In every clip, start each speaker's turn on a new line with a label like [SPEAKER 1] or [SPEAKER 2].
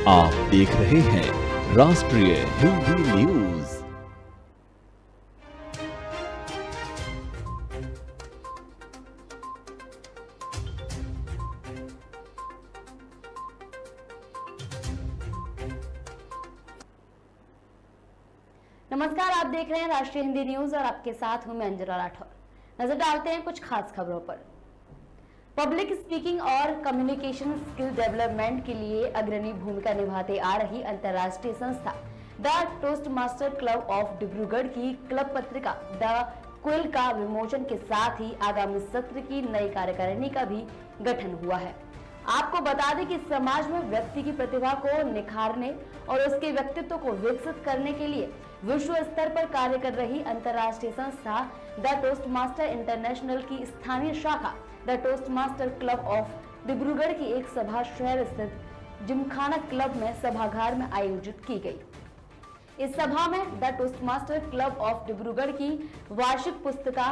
[SPEAKER 1] आप देख रहे हैं राष्ट्रीय हिंदी न्यूज।
[SPEAKER 2] नमस्कार, आप देख रहे हैं राष्ट्रीय हिंदी न्यूज और आपके साथ हूं मैं अंजना राठौर। नजर डालते हैं कुछ खास खबरों पर। पब्लिक स्पीकिंग और कम्युनिकेशन स्किल डेवलपमेंट के लिए अग्रणी भूमिका निभाते आ रही अंतर्राष्ट्रीय संस्था the toast master club of Dibrugarh की क्लब पत्रिका द क्विल का विमोचन के साथ ही आगामी सत्र की नई कार्यकारिणी का भी गठन हुआ है। आपको बता दें कि समाज में व्यक्ति की प्रतिभा को निखारने और उसके व्यक्तित्व को विकसित करने के लिए विश्व स्तर पर कार्य कर रही अंतर्राष्ट्रीय संस्था द टोस्ट मास्टर इंटरनेशनल की स्थानीय शाखा the toast master club of Dibrugarh की एक सभा शहर स्थित जिमखाना क्लब में सभागार में आयोजित की गई। इस सभा में the toast master club of Dibrugarh की वार्षिक पुस्तिका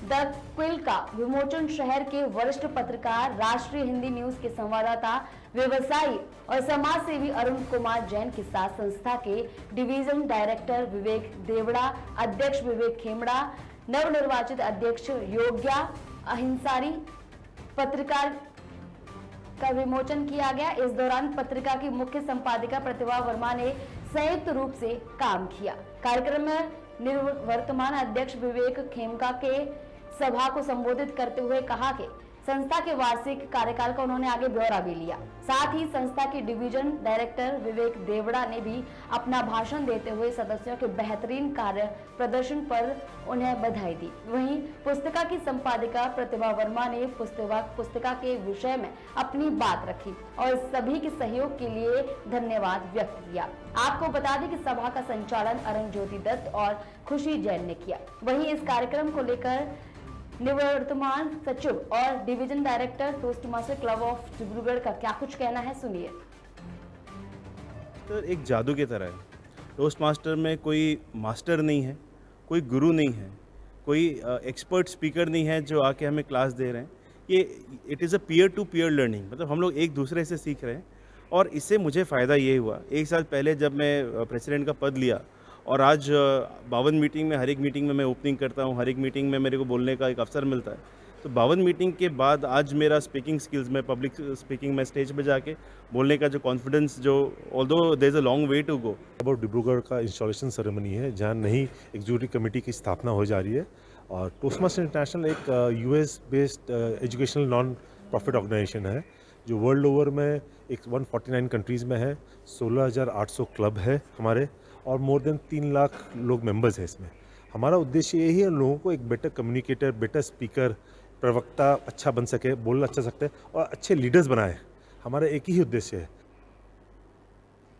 [SPEAKER 2] द क्विल का विमोचन शहर के वरिष्ठ पत्रकार, राष्ट्रीय हिंदी न्यूज के संवाददाता, व्यवसायी और समाज सेवी अरुण कुमार जैन के साथ संस्था के डिवीजन डायरेक्टर विवेक देवड़ा, अध्यक्ष विवेक खेमड़ा, नवनिर्वाचित अध्यक्ष योग्या अहिंसारी पत्रकार का विमोचन किया गया। इस दौरान पत्रिका की मुख्य संपादिका प्रतिभा वर्मा ने संयुक्त रूप से काम किया। कार्यक्रम में निवर्तमान अध्यक्ष विवेक खेमका के सभा को संबोधित करते हुए कहा कि संस्था के वार्षिक कार्यकाल का उन्होंने आगे ब्यौरा भी लिया। साथ ही संस्था के डिवीजन डायरेक्टर विवेक देवड़ा ने भी अपना भाषण देते हुए सदस्यों के बेहतरीन कार्य प्रदर्शन पर उन्हें बधाई दी। वहीं पुस्तिका की संपादिका प्रतिभा वर्मा ने पुस्तिका के विषय में अपनी बात रखी और सभी के सहयोग के लिए धन्यवाद व्यक्त किया। आपको बता दें कि सभा का संचालन अरुण ज्योति दत्त और खुशी जैन ने किया। वहीं इस कार्यक्रम को लेकर निवर्तमान सचिव और division director toast master club of Dibrugarh का क्या कुछ कहना है, सुनिए।
[SPEAKER 3] तो एक जादू की तरह है। टोस्ट मास्टर में कोई मास्टर नहीं है, कोई गुरु नहीं है, कोई एक्सपर्ट स्पीकर नहीं है जो आके हमें क्लास दे रहे हैं। ये it is a peer to peer learning, मतलब हम लोग एक दूसरे से सीख रहे हैं। और इससे मुझे फ़ायदा ये हुआ, एक साल पहले जब मैं प्रेसिडेंट का पद लिया और आज 52 मीटिंग में, हर एक मीटिंग में मैं ओपनिंग करता हूँ, हर एक मीटिंग में मेरे को बोलने का एक अवसर मिलता है। तो 52 मीटिंग के बाद आज मेरा स्पीकिंग स्किल्स में, पब्लिक स्पीकिंग में, स्टेज पे जाके बोलने का जो कॉन्फिडेंस, जो although there is a long way to go.
[SPEAKER 4] About Dibrugarh का इंस्टॉलेशन सेरेमनी है जहाँ नई एग्जीक्यूटिव कमेटी की स्थापना हो जा रही है। और टोस्टमास्टर इंटरनेशनल एक US based educational non profit organization है जो वर्ल्ड ओवर में एक 149 कंट्रीज़ में है। 16,800 क्लब है हमारे और मोर देन 3 लाख लोग मेंबर्स हैं इसमें। हमारा उद्देश्य यही है लोगों को एक बेटर कम्युनिकेटर, बेटर स्पीकर, प्रवक्ता अच्छा बन सके, बोलना अच्छा सकते और अच्छे लीडर्स बनाए। हमारा एक ही उद्देश्य है।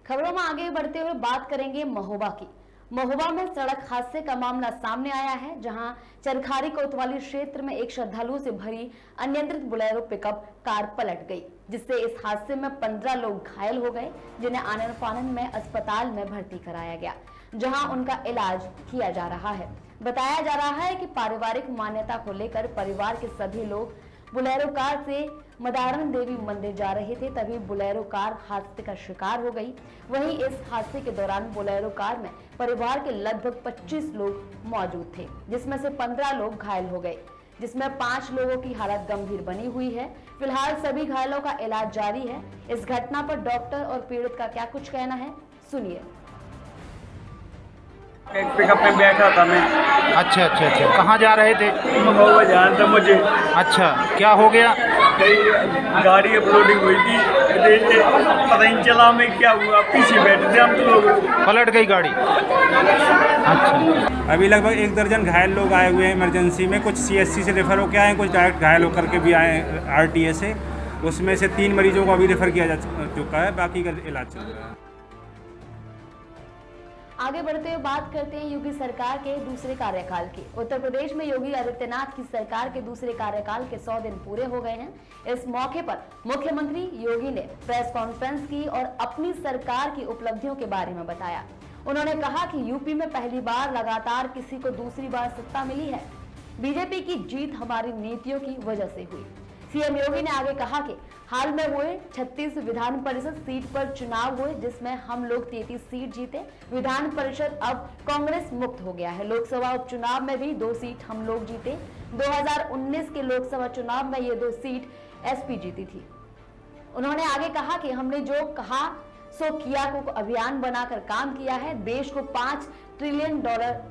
[SPEAKER 2] खबरों में आगे बढ़ते हुए बात करेंगे महोबा की। महोबा में सड़क हादसे का मामला सामने आया है, जहां चरखारी कोतवाली क्षेत्र में एक श्रद्धालु से भरी अनियंत्रित बोलेरो पिकअप कार पलट गई, जिससे इस हादसे में 15 लोग घायल हो गए, जिन्हें आनन फानन में अस्पताल में भर्ती कराया गया, जहां उनका इलाज किया जा रहा है। बताया जा रहा है कि पारिवारिक मान्यता को लेकर परिवार के सभी लोग बोलेरो कार से मदारण देवी मंदिर जा रहे थे, तभी बोलेरो कार हादसे का शिकार हो गई। वहीं इस हादसे के दौरान बोलेरो कार में परिवार के लगभग 25 लोग मौजूद थे, जिसमें से 15 लोग घायल हो गए, जिसमें 5 लोगों की हालत गंभीर बनी हुई है। फिलहाल सभी घायलों का इलाज जारी है। इस घटना पर डॉक्टर और पीड़ित का क्या कुछ कहना है, सुनिए।
[SPEAKER 5] एक पिकअप में बैठा था मैं।
[SPEAKER 6] अच्छा। कहाँ जा रहे थे?
[SPEAKER 5] महोबा जाना था मुझे।
[SPEAKER 6] अच्छा, क्या हो गया?
[SPEAKER 5] गाड़ी अपलोडिंग हुई थी, पता नहीं चला मैं क्या हुआ, पीछे बैठे थे हम तो लोग,
[SPEAKER 6] पलट गई गाड़ी। अच्छा।
[SPEAKER 7] अभी लगभग 1 दर्जन घायल लोग आए हुए हैं इमरजेंसी में। कुछ सीएससी से रेफ़र होकर आए हैं, कुछ डायरेक्ट घायल होकर के भी आए हैं आरटीए से। उसमें से 3 मरीजों को अभी रेफ़र किया जा चुका है, बाकी का इलाज चल रहा है।
[SPEAKER 2] आगे बढ़ते हुए बात करते हैं योगी सरकार के दूसरे कार्यकाल की। उत्तर प्रदेश में योगी आदित्यनाथ की सरकार के दूसरे कार्यकाल के 100 दिन पूरे हो गए हैं। इस मौके पर मुख्यमंत्री योगी ने प्रेस कॉन्फ्रेंस की और अपनी सरकार की उपलब्धियों के बारे में बताया। उन्होंने कहा कि यूपी में पहली बार लगातार किसी को दूसरी बार सत्ता मिली है। बीजेपी की जीत हमारी नीतियों की वजह से हुई। सीएम योगी ने आगे कहा कि हाल में हुए 36 विधान परिषद सीट पर चुनाव हुए, जिसमें हम लोग 33 सीट जीते। विधान परिषद अब कांग्रेस मुक्त हो गया है। लोकसभा उपचुनाव में भी 2 सीट हम लोग जीते। 2019 के लोकसभा चुनाव में ये 2 सीट एसपी जीती थी। उन्होंने आगे कहा कि हमने जो कहा सो किया को अभियान बनाकर काम किया है। देश को $5 ट्रिलियन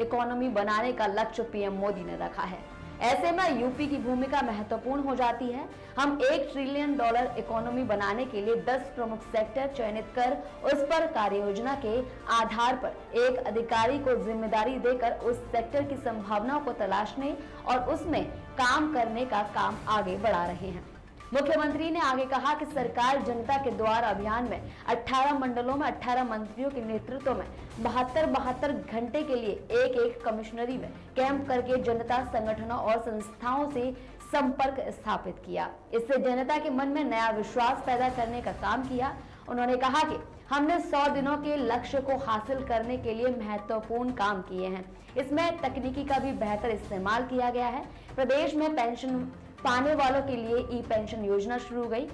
[SPEAKER 2] इकोनॉमी बनाने का लक्ष्य पीएम मोदी ने रखा है। ऐसे में यूपी की भूमिका महत्वपूर्ण हो जाती है। हम $1 ट्रिलियन इकोनॉमी बनाने के लिए 10 प्रमुख सेक्टर चयनित कर उस पर कार्य योजना के आधार पर एक अधिकारी को जिम्मेदारी देकर उस सेक्टर की संभावनाओं को तलाशने और उसमें काम करने का काम आगे बढ़ा रहे हैं। मुख्यमंत्री ने आगे कहा कि सरकार जनता के द्वार अभियान में 18 मंडलों में 18 मंत्रियों के नेतृत्व में 72 घंटे के लिए एक कमिश्नरी में कैंप करके जनता, संगठनों और संस्थाओं से संपर्क स्थापित किया। इससे जनता के मन में नया विश्वास पैदा करने का काम किया। उन्होंने कहा कि हमने 100 दिनों के लक्ष्य को हासिल करने के लिए महत्वपूर्ण काम किए हैं। इसमें तकनीकी का भी बेहतर इस्तेमाल किया गया है। प्रदेश में पेंशन पाने वालों के लिए ई पेंशन योजना शुरू गई।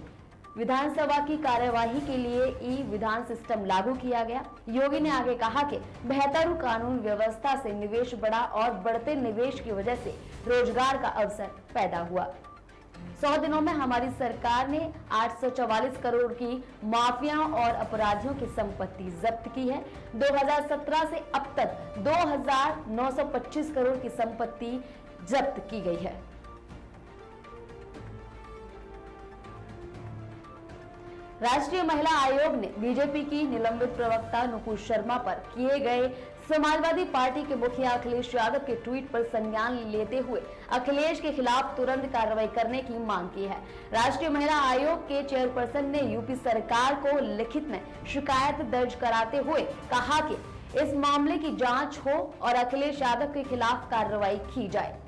[SPEAKER 2] विधानसभा की कार्यवाही के लिए ई विधान सिस्टम लागू किया गया। योगी ने आगे कहा कि बेहतर कानून व्यवस्था से निवेश बढ़ा और बढ़ते निवेश की वजह से रोजगार का अवसर पैदा हुआ। 100 दिनों में हमारी सरकार ने 844 करोड़ की माफियाओं और अपराधियों की संपत्ति जब्त की है। 2017 से अब तक 2925 करोड़ की संपत्ति जब्त की गई है। राष्ट्रीय महिला आयोग ने बीजेपी की निलंबित प्रवक्ता नुपुर शर्मा पर किए गए समाजवादी पार्टी के मुखिया अखिलेश यादव के ट्वीट पर संज्ञान लेते हुए अखिलेश के खिलाफ तुरंत कार्रवाई करने की मांग की है। राष्ट्रीय महिला आयोग के चेयरपर्सन ने यूपी सरकार को लिखित में शिकायत दर्ज कराते हुए कहा कि इस मामले की जांच हो और अखिलेश यादव के खिलाफ कार्रवाई की जाए।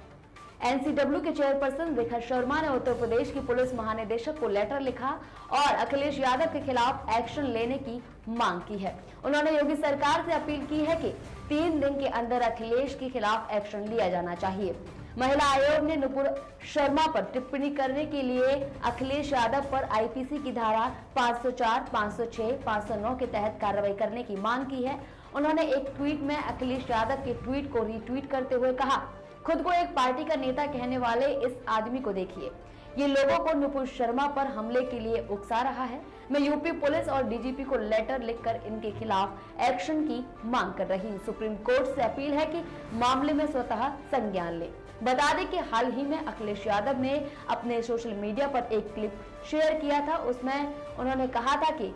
[SPEAKER 2] एनसीडब्ल्यू के चेयरपर्सन रेखा शर्मा ने उत्तर प्रदेश की पुलिस महानिदेशक को लेटर लिखा और अखिलेश यादव के खिलाफ एक्शन लेने की मांग की है। उन्होंने योगी सरकार से अपील की है कि 3 दिन के अंदर अखिलेश के खिलाफ एक्शन लिया जाना चाहिए। महिला आयोग ने नुपुर शर्मा पर टिप्पणी करने के लिए अखिलेश यादव पर आईपीसी की धारा 504, 506, 509 के तहत कार्रवाई करने की मांग की है। उन्होंने एक ट्वीट में अखिलेश यादव के ट्वीट को रीट्वीट करते हुए कहा, खुद को एक पार्टी का नेता कहने वाले इस आदमी को देखिए, ये लोगों को नुपुर शर्मा पर हमले के लिए उकसा रहा है। मैं यूपी पुलिस और डीजीपी को लेटर लिखकर इनके खिलाफ एक्शन की मांग कर रही हूँ। सुप्रीम कोर्ट से अपील है कि मामले में स्वतः संज्ञान ले। बता दें कि हाल ही में अखिलेश यादव ने अपने सोशल मीडिया पर एक क्लिप शेयर किया था। उसमें उन्होंने कहा था कि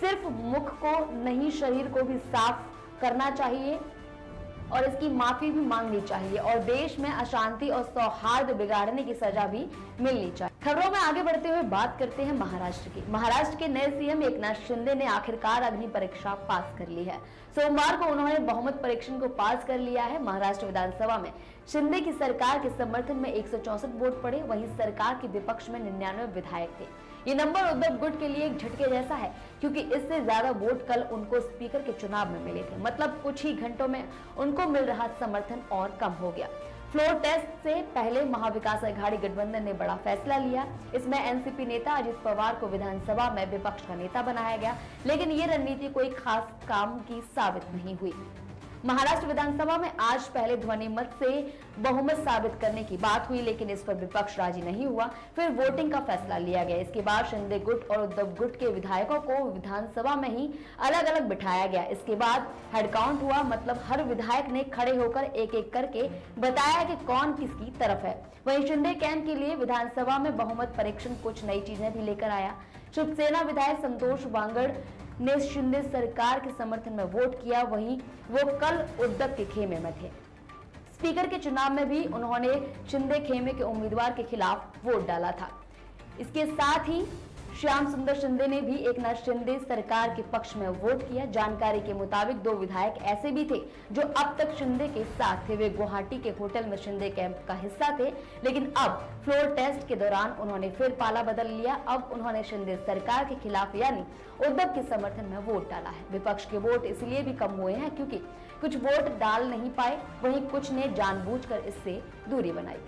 [SPEAKER 2] सिर्फ मुख को नहीं, शरीर को भी साफ करना चाहिए और इसकी माफी भी मांगनी चाहिए और देश में अशांति और सौहार्द बिगाड़ने की सजा भी मिलनी चाहिए। खबरों में आगे बढ़ते हुए बात करते हैं महाराष्ट्र की। महाराष्ट्र के नए सीएम एकनाथ शिंदे ने आखिरकार अग्नि परीक्षा पास कर ली है। सोमवार को उन्होंने बहुमत परीक्षण को पास कर लिया है। महाराष्ट्र विधानसभा में शिंदे की सरकार के समर्थन में 164 वोट पड़े। वहीं सरकार के विपक्ष में 99 विधायक थे। ये नंबर उद्धव गुट के लिए एक झटके जैसा है, क्योंकि इससे ज्यादा वोट कल उनको स्पीकर के चुनाव में मिले थे। मतलब कुछ ही घंटों में उनको मिल रहा समर्थन और कम हो गया। फ्लोर टेस्ट से पहले महाविकास अघाड़ी गठबंधन ने बड़ा फैसला लिया। इसमें एनसीपी नेता अजित पवार को विधानसभा में विपक्ष का नेता बनाया गया, लेकिन ये रणनीति कोई खास काम की साबित नहीं हुई। महाराष्ट्र विधानसभा में आज पहले ध्वनि मत से बहुमत साबित करने की बात हुई, लेकिन इस पर विपक्ष राजी नहीं हुआ। फिर वोटिंग का फैसला लिया गया। इसके बाद शिंदे गुट और उद्धव गुट के विधायकों को विधानसभा में ही अलग अलग बिठाया गया। इसके बाद हेड काउंट हुआ, मतलब हर विधायक ने खड़े होकर एक एक करके बताया कि कौन किसकी तरफ है। वहीं शिंदे कैंप के लिए विधानसभा में बहुमत परीक्षण कुछ नई चीजें भी लेकर आया। शिवसेना विधायक संतोष वांगड़ ने शिंदे सरकार के समर्थन में वोट किया। वहीं वो कल उद्धव के खेमे में थे। स्पीकर के चुनाव में भी उन्होंने शिंदे खेमे के उम्मीदवार के खिलाफ वोट डाला था। इसके साथ ही श्याम सुंदर शिंदे ने भी एकनाथ शिंदे सरकार के पक्ष में वोट किया। जानकारी के मुताबिक 2 विधायक ऐसे भी थे जो अब तक शिंदे के साथ थे। वे गुवाहाटी के होटल में शिंदे कैंप का हिस्सा थे, लेकिन अब फ्लोर टेस्ट के दौरान उन्होंने फिर पाला बदल लिया। अब उन्होंने शिंदे सरकार के खिलाफ यानी उद्धव के समर्थन में वोट डाला है। विपक्ष के वोट इसलिए भी कम हुए हैं क्योंकि कुछ वोट डाल नहीं पाए, वहीं कुछ ने जानबूझकर इससे दूरी बनाई।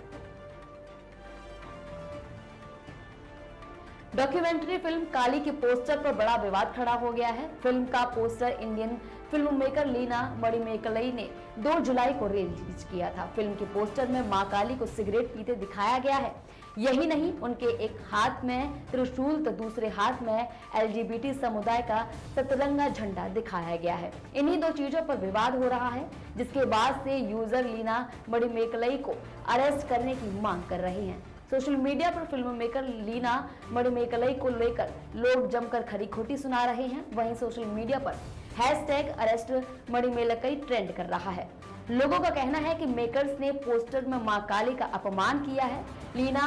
[SPEAKER 2] डॉक्यूमेंट्री फिल्म काली के पोस्टर पर बड़ा विवाद खड़ा हो गया है। फिल्म का poster Indian film maker Leena Manimekalai ने 2 जुलाई को रिलीज किया था। फिल्म के पोस्टर में मां काली को सिगरेट पीते दिखाया गया है। यही नहीं, उनके एक हाथ में त्रिशूल तो दूसरे हाथ में LGBT समुदाय का सतरंगा झंडा दिखाया गया है। इन्हीं 2 चीजों पर विवाद हो रहा है, जिसके बाद से यूजर लीना मणिमेकलई को अरेस्ट करने की मांग कर रहे हैं। सोशल मीडिया पर फिल्म मेकर लीना मणिमेकलई को लेकर लोग जमकर खरी खोटी सुना रहे हैं। वहीं सोशल मीडिया पर #अरेस्ट मणिमेकलई ट्रेंड कर रहा है। लोगों का कहना है कि मेकर्स ने पोस्टर में मां काली का अपमान किया है। लीना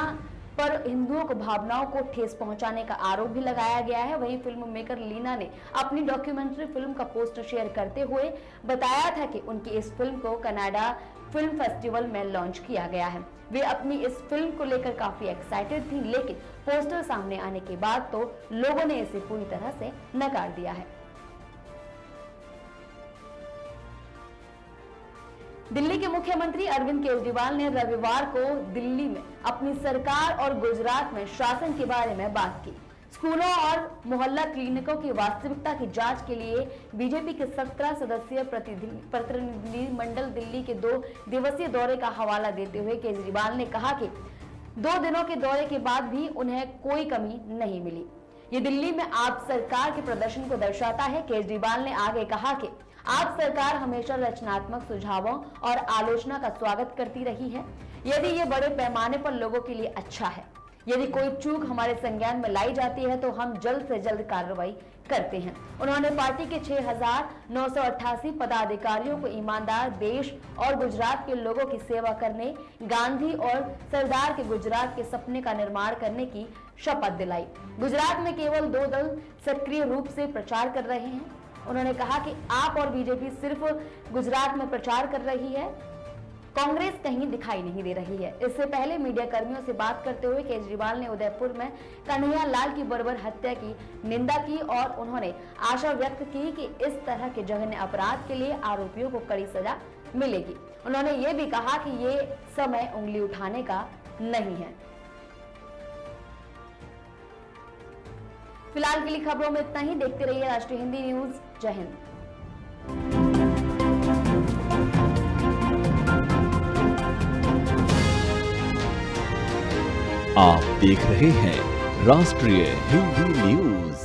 [SPEAKER 2] पर हिंदुओं को भावनाओं को ठेस पहुंचाने का आरोप भी लगाया गया है। वहीं फिल्म मेकर लीना ने अपनी डॉक्यूमेंट्री फिल्म का पोस्टर शेयर करते हुए बताया था कि उनकी इस फिल्म को कनाडा फिल्म फेस्टिवल में लॉन्च किया गया है। वे अपनी इस फिल्म को लेकर काफी एक्साइटेड थी, लेकिन पोस्टर सामने आने के बाद तो लोगों ने इसे पूरी तरह से नकार दिया है। दिल्ली के मुख्यमंत्री अरविंद केजरीवाल ने रविवार को दिल्ली में अपनी सरकार और गुजरात में शासन के बारे में बात की। स्कूलों और मोहल्ला क्लिनिकों की वास्तविकता की जांच के लिए बीजेपी के 17 सदस्यीय प्रतिनिधिमंडल दिल्ली के 2 दिवसीय दौरे का हवाला देते हुए केजरीवाल ने कहा कि 2 दिनों के दौरे के बाद भी उन्हें कोई कमी नहीं मिली। ये दिल्ली में आप सरकार के प्रदर्शन को दर्शाता है। केजरीवाल ने आगे कहा कि आप सरकार हमेशा रचनात्मक सुझावों और आलोचना का स्वागत करती रही है। यदि ये बड़े पैमाने पर लोगों के लिए अच्छा है, यदि कोई चूक हमारे संज्ञान में लाई जाती है तो हम जल्द से जल्द कार्रवाई करते हैं। उन्होंने पार्टी के 6,988 पदाधिकारियों को ईमानदार देश और गुजरात के लोगों की सेवा करने, गांधी और सरदार के गुजरात के सपने का निर्माण करने की शपथ दिलाई। गुजरात में केवल 2 दल सक्रिय रूप से प्रचार कर रहे हैं। उन्होंने कहा कि आप और बीजेपी सिर्फ गुजरात में प्रचार कर रही है, कांग्रेस कहीं दिखाई नहीं दे रही है। इससे पहले मीडिया कर्मियों से बात करते हुए केजरीवाल ने उदयपुर में कन्हैया लाल की बर्बर हत्या की निंदा की और उन्होंने आशा व्यक्त की कि इस तरह के जघन्य अपराध के लिए आरोपियों को कड़ी सजा मिलेगी। उन्होंने ये भी कहा कि ये समय उंगली उठाने का नहीं है। फिलहाल के लिए खबरों में इतना ही। देखते रहिए राष्ट्रीय हिंदी न्यूज। जय हिंद।
[SPEAKER 1] आप देख रहे हैं राष्ट्रीय हिंदी न्यूज।